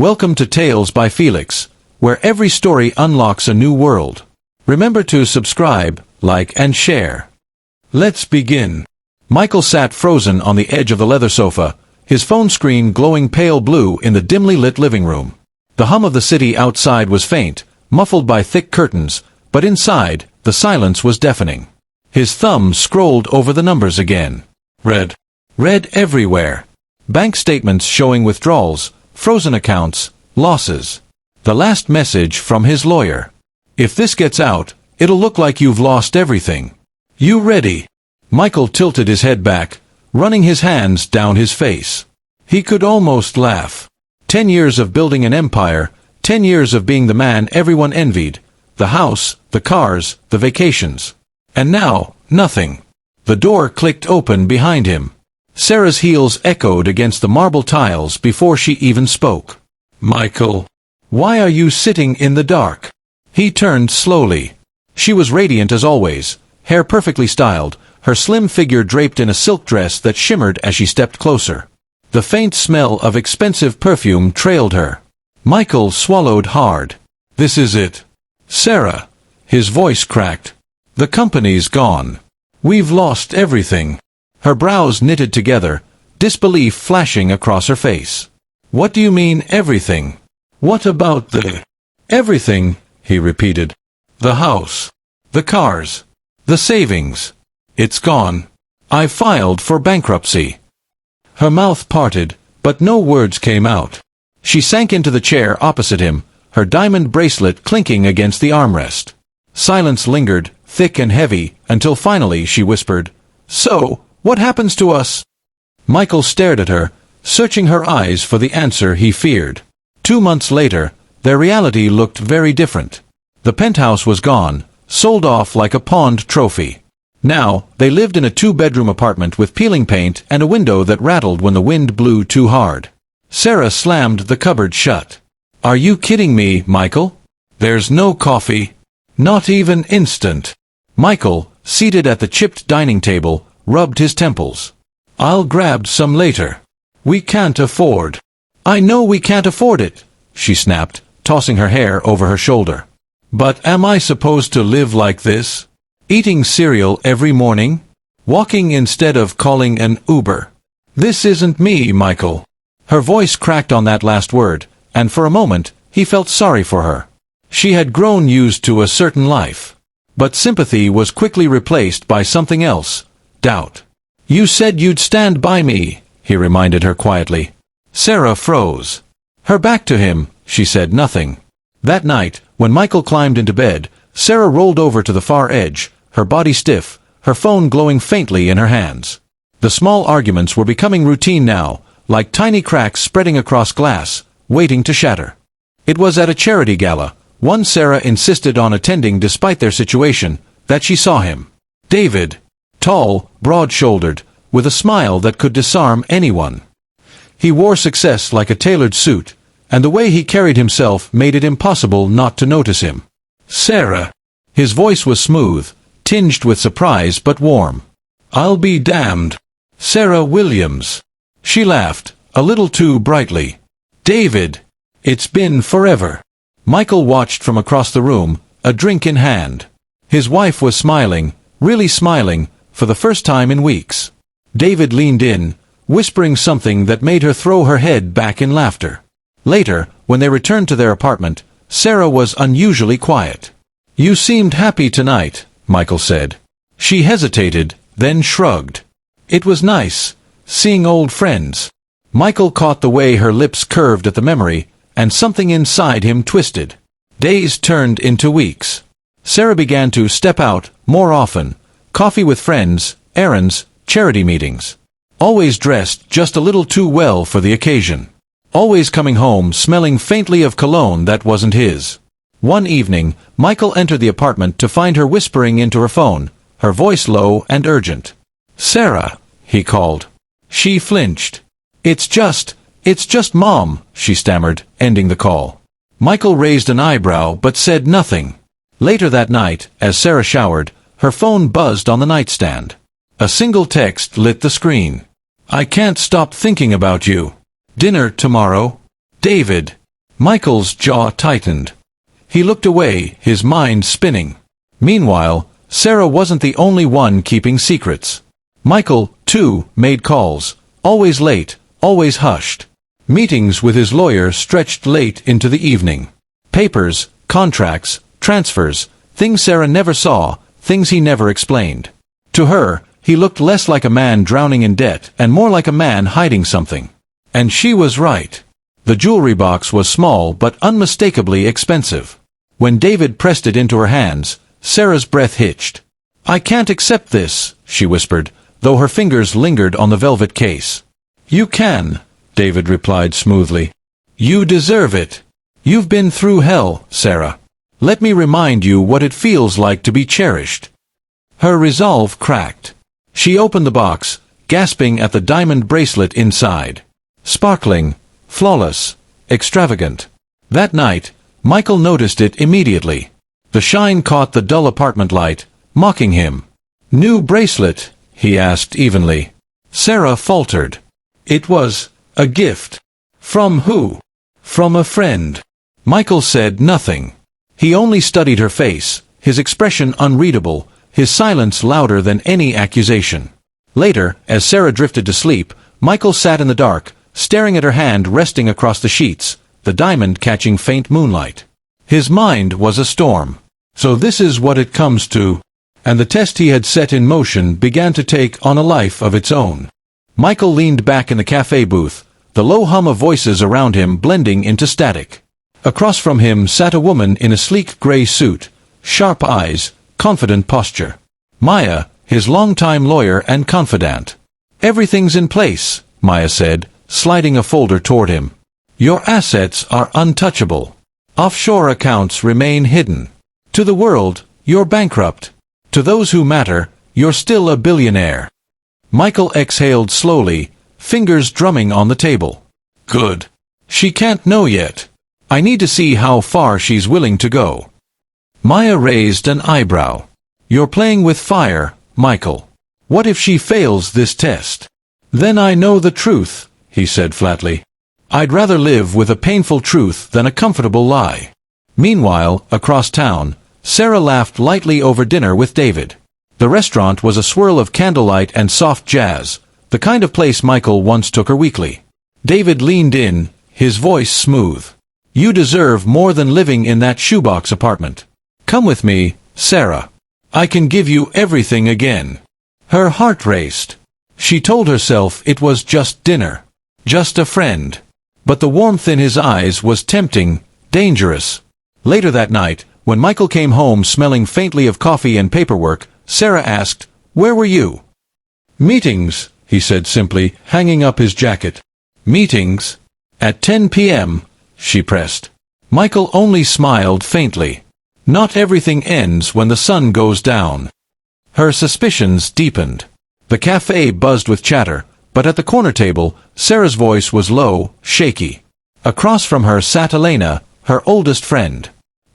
Welcome to Tales by Felix, where every story unlocks a new world. Remember to subscribe, like, and share. Let's begin. Michael sat frozen on the edge of the leather sofa, his phone screen glowing pale blue in the dimly lit living room. The hum of the city outside was faint, muffled by thick curtains, but inside, the silence was deafening. His thumb scrolled over the numbers again. Red everywhere. Bank statements showing withdrawals, frozen accounts, losses. The last message from his lawyer. If this gets out, it'll look like you've lost everything. You ready? Michael tilted his head back, running his hands down his face. He could almost laugh. 10 years of building an empire, 10 years of being the man everyone envied, the house, the cars, the vacations. And now, nothing. The door clicked open behind him. Sarah's heels echoed against the marble tiles before she even spoke. Michael, why are you sitting in the dark? He turned slowly. She was radiant as always, hair perfectly styled, her slim figure draped in a silk dress that shimmered as she stepped closer. The faint smell of expensive perfume trailed her. Michael swallowed hard. This is it. Sarah. His voice cracked. The company's gone. We've lost everything. Her brows knitted together, disbelief flashing across her face. What do you mean, everything? What about the... Everything, he repeated. The house. The cars. The savings. It's gone. I filed for bankruptcy. Her mouth parted, but no words came out. She sank into the chair opposite him, her diamond bracelet clinking against the armrest. Silence lingered, thick and heavy, until finally she whispered, "So, what happens to us?" Michael stared at her, searching her eyes for the answer he feared. 2 months later, their reality looked very different. The penthouse was gone, sold off like a pawned trophy. Now, they lived in a 2-bedroom apartment with peeling paint and a window that rattled when the wind blew too hard. Sarah slammed the cupboard shut. "Are you kidding me, Michael? There's no coffee. Not even instant." Michael, seated at the chipped dining table, rubbed his temples. "I'll grab some later. We can't afford." "I know we can't afford it," she snapped, tossing her hair over her shoulder. "But am I supposed to live like this? Eating cereal every morning? Walking instead of calling an Uber? This isn't me, Michael." Her voice cracked on that last word, and for a moment, he felt sorry for her. She had grown used to a certain life. But sympathy was quickly replaced by something else, doubt. "You said you'd stand by me," he reminded her quietly. Sarah froze. Her back to him, she said nothing. That night, when Michael climbed into bed, Sarah rolled over to the far edge, her body stiff, her phone glowing faintly in her hands. The small arguments were becoming routine now, like tiny cracks spreading across glass, waiting to shatter. It was at a charity gala, one Sarah insisted on attending despite their situation, that she saw him. David. Tall, broad-shouldered, with a smile that could disarm anyone. He wore success like a tailored suit, and the way he carried himself made it impossible not to notice him. "Sarah." His voice was smooth, tinged with surprise but warm. "I'll be damned. Sarah Williams." She laughed, a little too brightly. "David. It's been forever." Michael watched from across the room, a drink in hand. His wife was smiling, really smiling, for the first time in weeks. David leaned in, whispering something that made her throw her head back in laughter. Later, when they returned to their apartment, Sarah was unusually quiet. "You seemed happy tonight," Michael said. She hesitated, then shrugged. "It was nice, seeing old friends." Michael caught the way her lips curved at the memory, and something inside him twisted. Days turned into weeks. Sarah began to step out, more often. Coffee with friends, errands, charity meetings. Always dressed just a little too well for the occasion. Always coming home smelling faintly of cologne that wasn't his. One evening, Michael entered the apartment to find her whispering into her phone, her voice low and urgent. "Sarah," he called. She flinched. It's just Mom," she stammered, ending the call. Michael raised an eyebrow but said nothing. Later that night, as Sarah showered, her phone buzzed on the nightstand. A single text lit the screen. "I can't stop thinking about you. Dinner tomorrow? David." Michael's jaw tightened. He looked away, his mind spinning. Meanwhile, Sarah wasn't the only one keeping secrets. Michael, too, made calls, always late, always hushed. Meetings with his lawyer stretched late into the evening. Papers, contracts, transfers, things Sarah never saw, things he never explained. To her, he looked less like a man drowning in debt and more like a man hiding something. And she was right. The jewelry box was small but unmistakably expensive. When David pressed it into her hands, Sarah's breath hitched. "I can't accept this," she whispered, though her fingers lingered on the velvet case. "You can," David replied smoothly. "You deserve it. You've been through hell, Sarah. Let me remind you what it feels like to be cherished." Her resolve cracked. She opened the box, gasping at the diamond bracelet inside. Sparkling, flawless, extravagant. That night, Michael noticed it immediately. The shine caught the dull apartment light, mocking him. "New bracelet?" he asked evenly. Sarah faltered. "It was a gift." "From who?" "From a friend." Michael said nothing. He only studied her face, his expression unreadable, his silence louder than any accusation. Later, as Sarah drifted to sleep, Michael sat in the dark, staring at her hand resting across the sheets, the diamond catching faint moonlight. His mind was a storm. So this is what it comes to. And the test he had set in motion began to take on a life of its own. Michael leaned back in the cafe booth, the low hum of voices around him blending into static. Across from him sat a woman in a sleek gray suit, sharp eyes, confident posture. Maya, his longtime lawyer and confidant. "Everything's in place," Maya said, sliding a folder toward him. "Your assets are untouchable. Offshore accounts remain hidden. To the world, you're bankrupt. To those who matter, you're still a billionaire." Michael exhaled slowly, fingers drumming on the table. "Good. She can't know yet. I need to see how far she's willing to go." Maya raised an eyebrow. "You're playing with fire, Michael. What if she fails this test?" "Then I know the truth," he said flatly. "I'd rather live with a painful truth than a comfortable lie." Meanwhile, across town, Sarah laughed lightly over dinner with David. The restaurant was a swirl of candlelight and soft jazz, the kind of place Michael once took her weekly. David leaned in, his voice smooth. "You deserve more than living in that shoebox apartment. Come with me, Sarah. I can give you everything again." Her heart raced. She told herself it was just dinner. Just a friend. But the warmth in his eyes was tempting, dangerous. Later that night, when Michael came home smelling faintly of coffee and paperwork, Sarah asked, "Where were you?" "Meetings," he said simply, hanging up his jacket. "Meetings? At 10 p.m., she pressed. Michael only smiled faintly. "Not everything ends when the sun goes down." Her suspicions deepened. The cafe buzzed with chatter, but at the corner table, Sarah's voice was low, shaky. Across from her sat Elena, her oldest friend.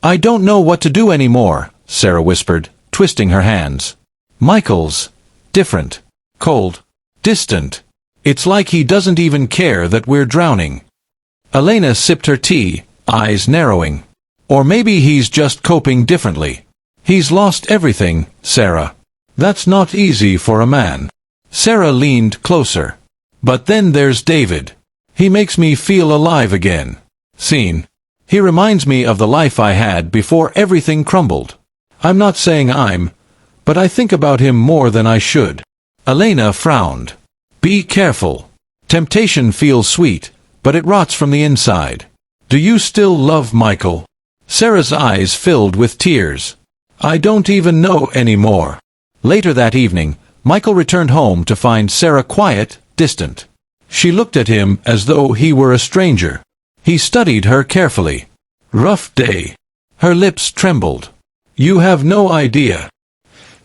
"I don't know what to do anymore," Sarah whispered, twisting her hands. "Michael's different. Cold. Distant. It's like he doesn't even care that we're drowning." Elena sipped her tea, eyes narrowing. "Or maybe he's just coping differently. He's lost everything, Sarah. That's not easy for a man." Sarah leaned closer. "But then there's David. He makes me feel alive again. Seen. He reminds me of the life I had before everything crumbled. I'm not saying but I think about him more than I should." Elena frowned. "Be careful. Temptation feels sweet, but it rots from the inside. Do you still love Michael?" Sarah's eyes filled with tears. "I don't even know anymore." Later that evening, Michael returned home to find Sarah quiet, distant. She looked at him as though he were a stranger. He studied her carefully. "Rough day." Her lips trembled. "You have no idea."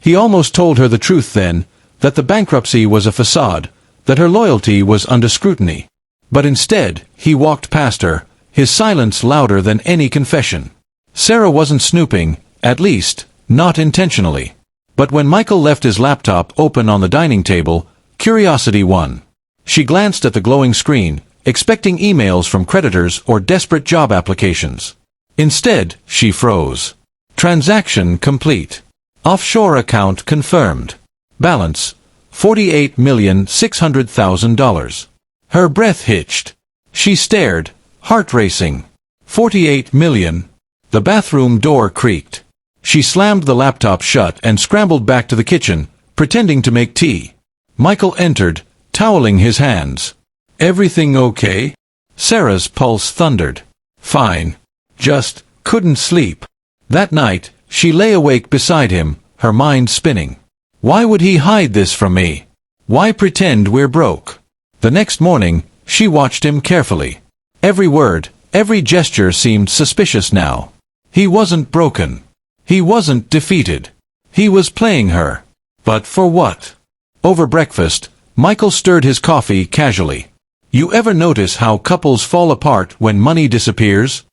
He almost told her the truth then, that the bankruptcy was a facade, that her loyalty was under scrutiny. But instead, he walked past her, his silence louder than any confession. Sarah wasn't snooping, at least, not intentionally. But when Michael left his laptop open on the dining table, curiosity won. She glanced at the glowing screen, expecting emails from creditors or desperate job applications. Instead, she froze. Transaction complete. Offshore account confirmed. Balance, $48,600,000. Her breath hitched. She stared, heart racing. 48 million. The bathroom door creaked. She slammed the laptop shut and scrambled back to the kitchen, pretending to make tea. Michael entered, toweling his hands. Everything okay? Sarah's pulse thundered. Fine. Just couldn't sleep. That night, she lay awake beside him, her mind spinning. Why would he hide this from me? Why pretend we're broke? The next morning, she watched him carefully. Every word, every gesture seemed suspicious now. He wasn't broken. He wasn't defeated. He was playing her. But for what? Over breakfast, Michael stirred his coffee casually. You ever notice how couples fall apart when money disappears?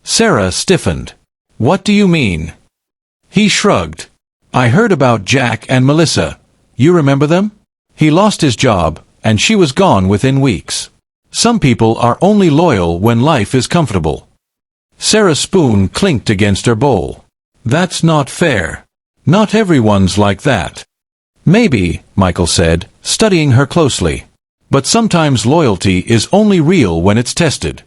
Sarah stiffened. What do you mean? He shrugged. I heard about Jack and Melissa. You remember them? He lost his job, and she was gone within weeks. Some people are only loyal when life is comfortable. Sarah's spoon clinked against her bowl. That's not fair. Not everyone's like that. Maybe, Michael said, studying her closely. But sometimes loyalty is only real when it's tested.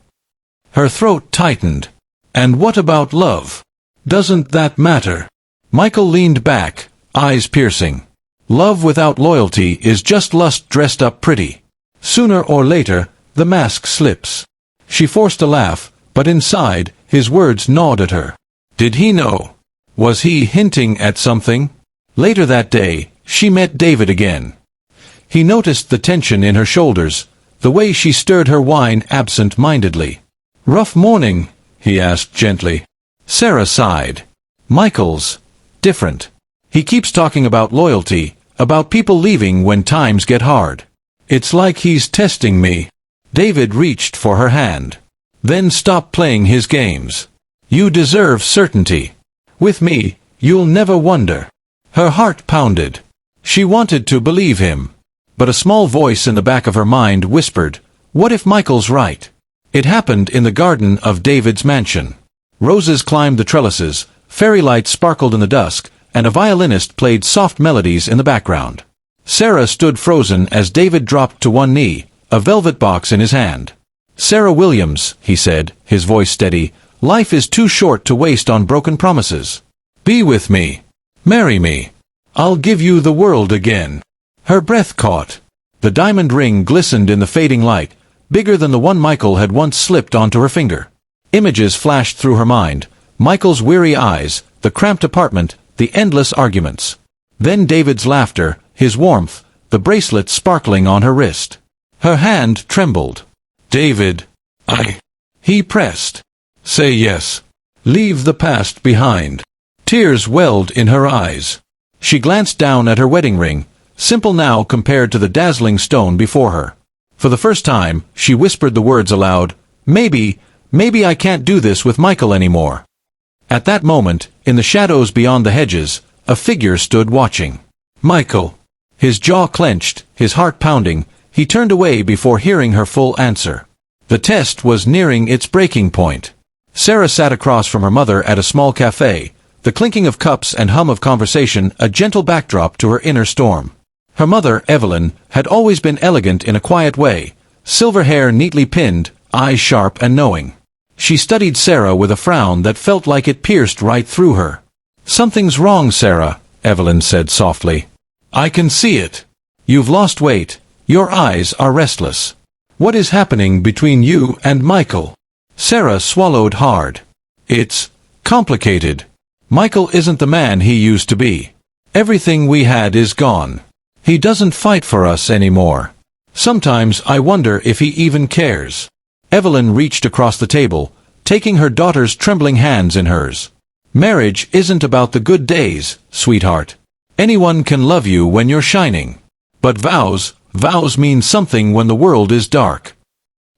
Her throat tightened. And what about love? Doesn't that matter? Michael leaned back, eyes piercing. Love without loyalty is just lust dressed up pretty. Sooner or later, the mask slips. She forced a laugh, but inside, his words gnawed at her. Did he know? Was he hinting at something? Later that day, she met David again. He noticed the tension in her shoulders, the way she stirred her wine absent-mindedly. Rough morning? He asked gently. Sarah sighed. Michael's different. He keeps talking about loyalty, about people leaving when times get hard. It's like he's testing me. David reached for her hand. Then stop playing his games. You deserve certainty. With me, you'll never wonder. Her heart pounded. She wanted to believe him. But a small voice in the back of her mind whispered, what if Michael's right? It happened in the garden of David's mansion. Roses climbed the trellises, fairy lights sparkled in the dusk, and a violinist played soft melodies in the background. Sarah stood frozen as David dropped to one knee, a velvet box in his hand. Sarah Williams, he said, his voice steady, life is too short to waste on broken promises. Be with me. Marry me. I'll give you the world again. Her breath caught. The diamond ring glistened in the fading light, bigger than the one Michael had once slipped onto her finger. Images flashed through her mind, Michael's weary eyes, the cramped apartment, the endless arguments. Then David's laughter, his warmth, the bracelet sparkling on her wrist. Her hand trembled. David, He pressed. Say yes. Leave the past behind. Tears welled in her eyes. She glanced down at her wedding ring, simple now compared to the dazzling stone before her. For the first time, she whispered the words aloud, maybe I can't do this with Michael anymore. At that moment, in the shadows beyond the hedges, a figure stood watching. Michael. His jaw clenched, his heart pounding, he turned away before hearing her full answer. The test was nearing its breaking point. Sarah sat across from her mother at a small cafe, the clinking of cups and hum of conversation a gentle backdrop to her inner storm. Her mother, Evelyn, had always been elegant in a quiet way, silver hair neatly pinned, eyes sharp and knowing. She studied Sarah with a frown that felt like it pierced right through her. Something's wrong, Sarah, Evelyn said softly. I can see it. You've lost weight. Your eyes are restless. What is happening between you and Michael? Sarah swallowed hard. It's complicated. Michael isn't the man he used to be. Everything we had is gone. He doesn't fight for us anymore. Sometimes I wonder if he even cares. Evelyn reached across the table, taking her daughter's trembling hands in hers. Marriage isn't about the good days, sweetheart. Anyone can love you when you're shining. But vows mean something when the world is dark.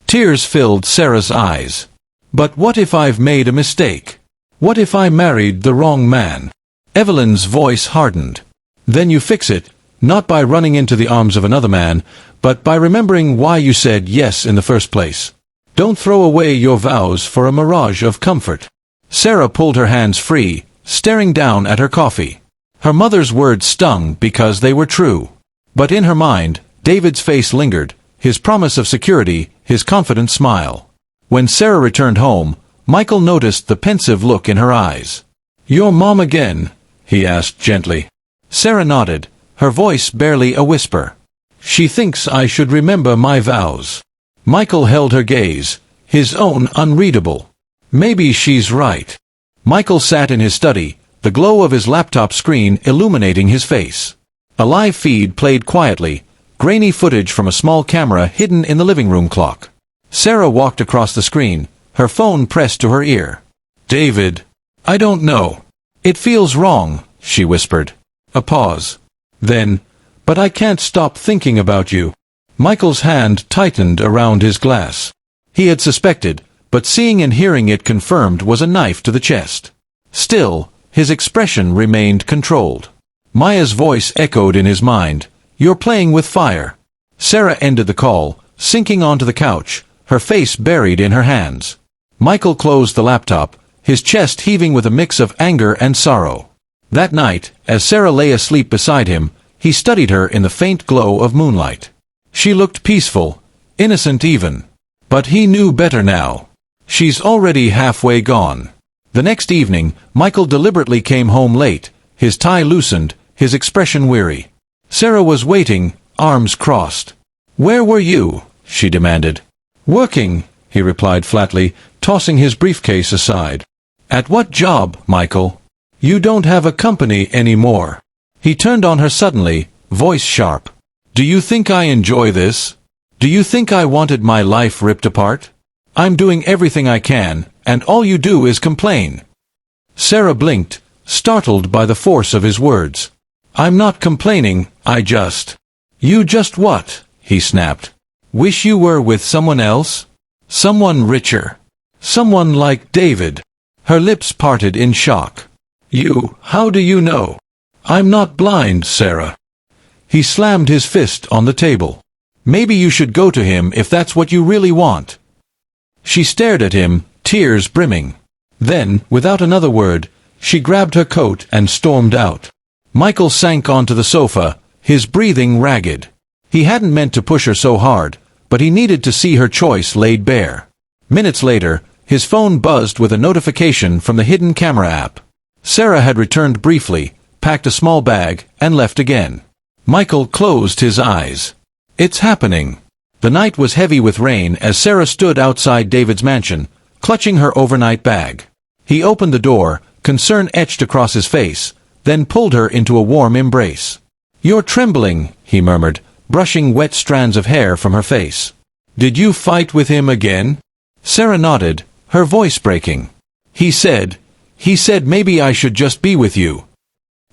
Tears filled Sarah's eyes. But what if I've made a mistake? What if I married the wrong man? Evelyn's voice hardened. Then you fix it, Not by running into the arms of another man, but by remembering why you said yes in the first place. Don't throw away your vows for a mirage of comfort. Sarah pulled her hands free, staring down at her coffee. Her mother's words stung because they were true. But in her mind, David's face lingered, his promise of security, his confident smile. When Sarah returned home, Michael noticed the pensive look in her eyes. "Your mom again?" he asked gently. Sarah nodded, her voice barely a whisper. "She thinks I should remember my vows." Michael held her gaze, his own unreadable. Maybe she's right. Michael sat in his study, the glow of his laptop screen illuminating his face. A live feed played quietly, grainy footage from a small camera hidden in the living room clock. Sarah walked across the screen, her phone pressed to her ear. "David, I don't know. It feels wrong," she whispered. A pause. Then, "But I can't stop thinking about you." Michael's hand tightened around his glass. He had suspected, but seeing and hearing it confirmed was a knife to the chest. Still, his expression remained controlled. Maya's voice echoed in his mind. "You're playing with fire." Sarah ended the call, sinking onto the couch, her face buried in her hands. Michael closed the laptop, his chest heaving with a mix of anger and sorrow. That night, as Sarah lay asleep beside him, he studied her in the faint glow of moonlight. She looked peaceful, innocent even. But he knew better now. She's already halfway gone. The next evening, Michael deliberately came home late, his tie loosened, his expression weary. Sarah was waiting, arms crossed. "Where were you?" she demanded. "Working," he replied flatly, tossing his briefcase aside. "At what job, Michael? You don't have a company anymore." He turned on her suddenly, voice sharp. "Do you think I enjoy this? Do you think I wanted my life ripped apart? I'm doing everything I can, and all you do is complain." Sarah blinked, startled by the force of his words. "I'm not complaining, I just—" "You just what?" he snapped. "Wish you were with someone else? Someone richer? Someone like David?" Her lips parted in shock. How do you know? I'm not blind, Sarah." He slammed his fist on the table. "Maybe you should go to him if that's what you really want." She stared at him, tears brimming. Then, without another word, she grabbed her coat and stormed out. Michael sank onto the sofa, his breathing ragged. He hadn't meant to push her so hard, but he needed to see her choice laid bare. Minutes later, his phone buzzed with a notification from the hidden camera app. Sarah had returned briefly, packed a small bag, and left again. Michael closed his eyes. It's happening. The night was heavy with rain as Sarah stood outside David's mansion, clutching her overnight bag. He opened the door, concern etched across his face, then pulled her into a warm embrace. "You're trembling," he murmured, brushing wet strands of hair from her face. "Did you fight with him again?" Sarah nodded, her voice breaking. He said maybe I should just be with you."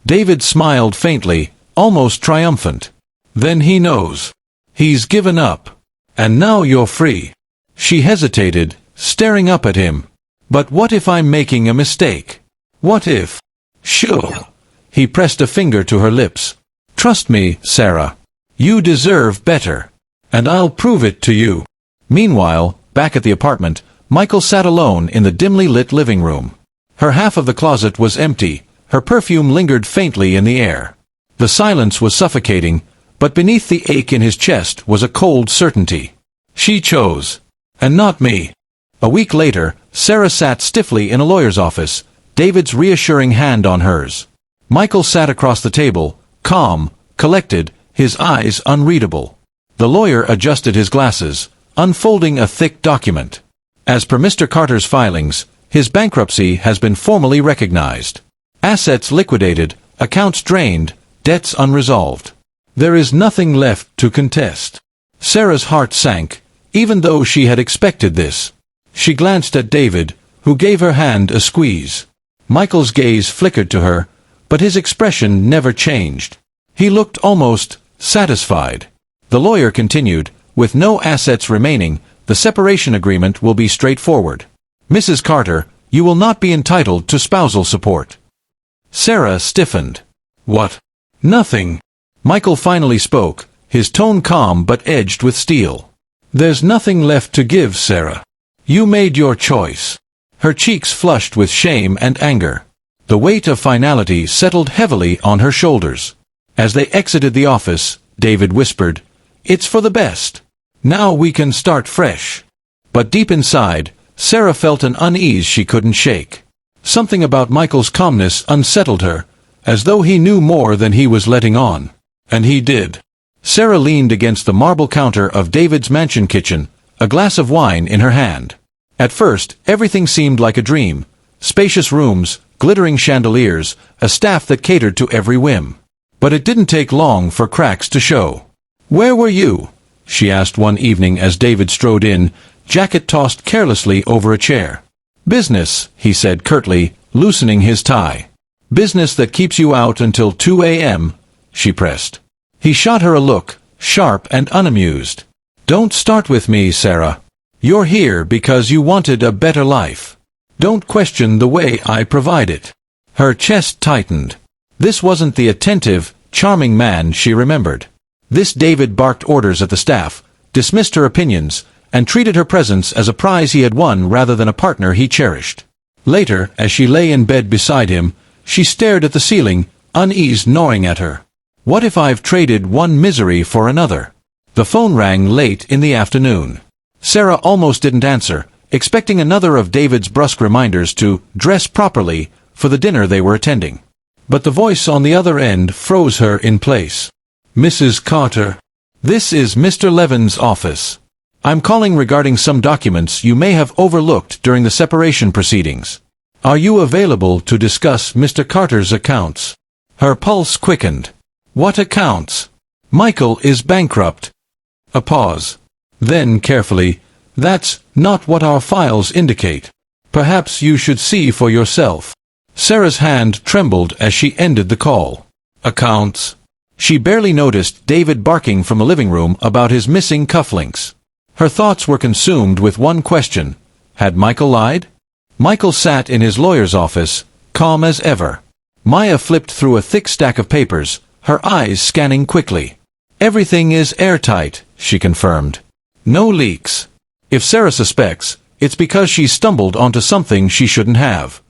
David smiled faintly, almost triumphant. "Then he knows. He's given up. And now you're free." She hesitated, staring up at him. "But what if I'm making a mistake? What if—" "Sure." He pressed a finger to her lips. "Trust me, Sarah. You deserve better. And I'll prove it to you." Meanwhile, back at the apartment, Michael sat alone in the dimly lit living room. Her half of the closet was empty, her perfume lingered faintly in the air. The silence was suffocating, but beneath the ache in his chest was a cold certainty. She chose. And not me. A week later, Sarah sat stiffly in a lawyer's office, David's reassuring hand on hers. Michael sat across the table, calm, collected, his eyes unreadable. The lawyer adjusted his glasses, unfolding a thick document. As per Mr. Carter's filings, his bankruptcy has been formally recognized. Assets liquidated, accounts drained, debts unresolved. There is nothing left to contest. Sarah's heart sank, even though she had expected this. She glanced at David, who gave her hand a squeeze. Michael's gaze flickered to her, but his expression never changed. He looked almost satisfied. The lawyer continued, "With no assets remaining, the separation agreement will be straightforward. Mrs. Carter, you will not be entitled to spousal support." Sarah stiffened. "What? Nothing. Michael finally spoke, his tone calm but edged with steel. "There's nothing left to give, Sarah. You made your choice." Her cheeks flushed with shame and anger. The weight of finality settled heavily on her shoulders. As they exited the office, David whispered, "It's for the best. Now we can start fresh." But deep inside, Sarah felt an unease she couldn't shake. Something about Michael's calmness unsettled her, as though he knew more than he was letting on. And he did. Sarah leaned against the marble counter of David's mansion kitchen, a glass of wine in her hand. At first, everything seemed like a dream. Spacious rooms, glittering chandeliers, a staff that catered to every whim. But it didn't take long for cracks to show. "Where were you?" she asked one evening as David strode in, jacket tossed carelessly over a chair. "Business," he said curtly, loosening his tie. "Business that keeps you out until 2 a.m., she pressed. He shot her a look, sharp and unamused. "Don't start with me, Sarah. You're here because you wanted a better life. Don't question the way I provide it." Her chest tightened. This wasn't the attentive, charming man she remembered. This David barked orders at the staff, dismissed her opinions, and treated her presence as a prize he had won rather than a partner he cherished. Later, as she lay in bed beside him, she stared at the ceiling, unease gnawing at her. What if I've traded one misery for another? The phone rang late in the afternoon. Sarah almost didn't answer, expecting another of David's brusque reminders to dress properly for the dinner they were attending. But the voice on the other end froze her in place. "Mrs. Carter, this is Mr. Levin's office. I'm calling regarding some documents you may have overlooked during the separation proceedings. Are you available to discuss Mr. Carter's accounts?" Her pulse quickened. "What accounts? Michael is bankrupt." A pause. Then, carefully, "That's not what our files indicate. Perhaps you should see for yourself." Sarah's hand trembled as she ended the call. "Accounts?" She barely noticed David barking from the living room about his missing cufflinks. Her thoughts were consumed with one question. Had Michael lied? Michael sat in his lawyer's office, calm as ever. Maya flipped through a thick stack of papers, her eyes scanning quickly. "Everything is airtight," she confirmed. "No leaks. If Sarah suspects, it's because she stumbled onto something she shouldn't have."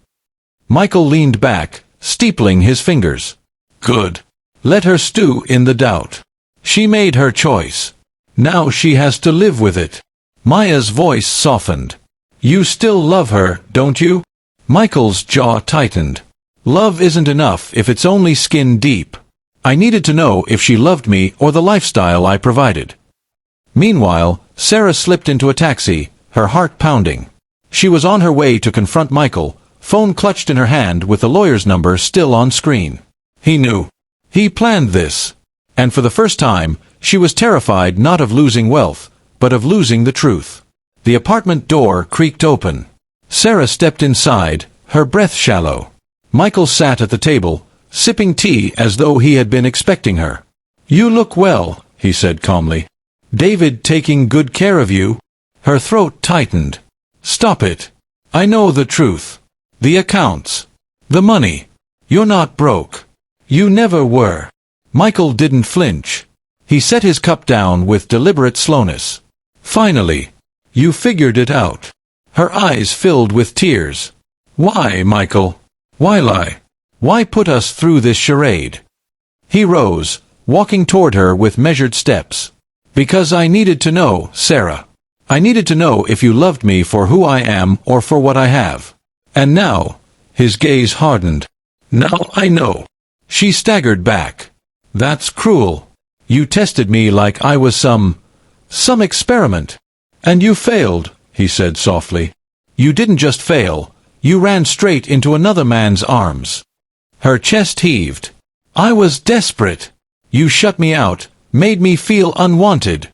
Michael leaned back, steepling his fingers. "Good. Let her stew in the doubt. She made her choice. Now she has to live with it." Maya's voice softened. "You still love her, don't you?" Michael's jaw tightened. "Love isn't enough if it's only skin deep. I needed to know if she loved me or the lifestyle I provided." Meanwhile, Sarah slipped into a taxi, her heart pounding. She was on her way to confront Michael, phone clutched in her hand with the lawyer's number still on screen. He knew. He planned this. And for the first time, she was terrified not of losing wealth, but of losing the truth. The apartment door creaked open. Sarah stepped inside, her breath shallow. Michael sat at the table, sipping tea as though he had been expecting her. "You look well," he said calmly. "David taking good care of you?" Her throat tightened. "Stop it. I know the truth. The accounts. The money. You're not broke. You never were." Michael didn't flinch. He set his cup down with deliberate slowness. "Finally. You figured it out." Her eyes filled with tears. "Why, Michael? Why lie? Why put us through this charade?" He rose, walking toward her with measured steps. "Because I needed to know, Sarah. I needed to know if you loved me for who I am or for what I have. And now," his gaze hardened, "now I know." She staggered back. "That's cruel. You tested me like I was some experiment. And you failed," he said softly. "You didn't just fail, you ran straight into another man's arms." Her chest heaved. "I was desperate. You shut me out, made me feel unwanted."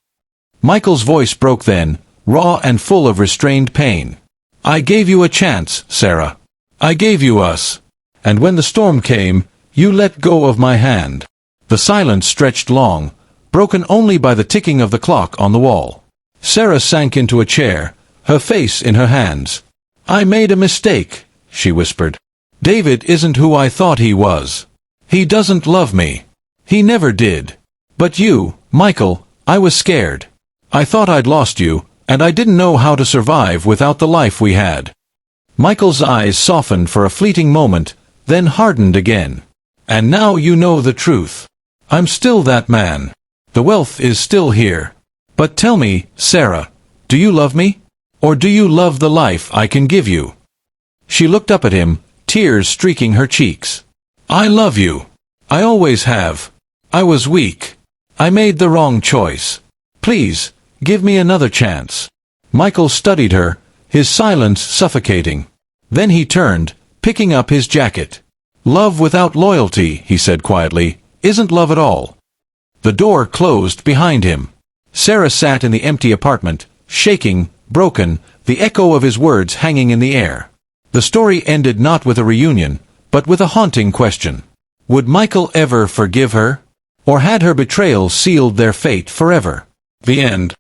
Michael's voice broke then, raw and full of restrained pain. "I gave you a chance, Sarah. I gave you us. And when the storm came, you let go of my hand." The silence stretched long, broken only by the ticking of the clock on the wall. Sarah sank into a chair, her face in her hands. "I made a mistake," she whispered. "David isn't who I thought he was. He doesn't love me. He never did. But you, Michael, I was scared. I thought I'd lost you, and I didn't know how to survive without the life we had." Michael's eyes softened for a fleeting moment, then hardened again. "And now you know the truth. I'm still that man. The wealth is still here. But tell me, Sarah, do you love me? Or do you love the life I can give you?" She looked up at him, tears streaking her cheeks. "I love you. I always have. I was weak. I made the wrong choice. Please, give me another chance." Michael studied her, his silence suffocating. Then he turned, picking up his jacket. "Love without loyalty," he said quietly, "isn't love at all." The door closed behind him. Sarah sat in the empty apartment, shaking, broken, the echo of his words hanging in the air. The story ended not with a reunion, but with a haunting question. Would Michael ever forgive her? Or had her betrayal sealed their fate forever? The end.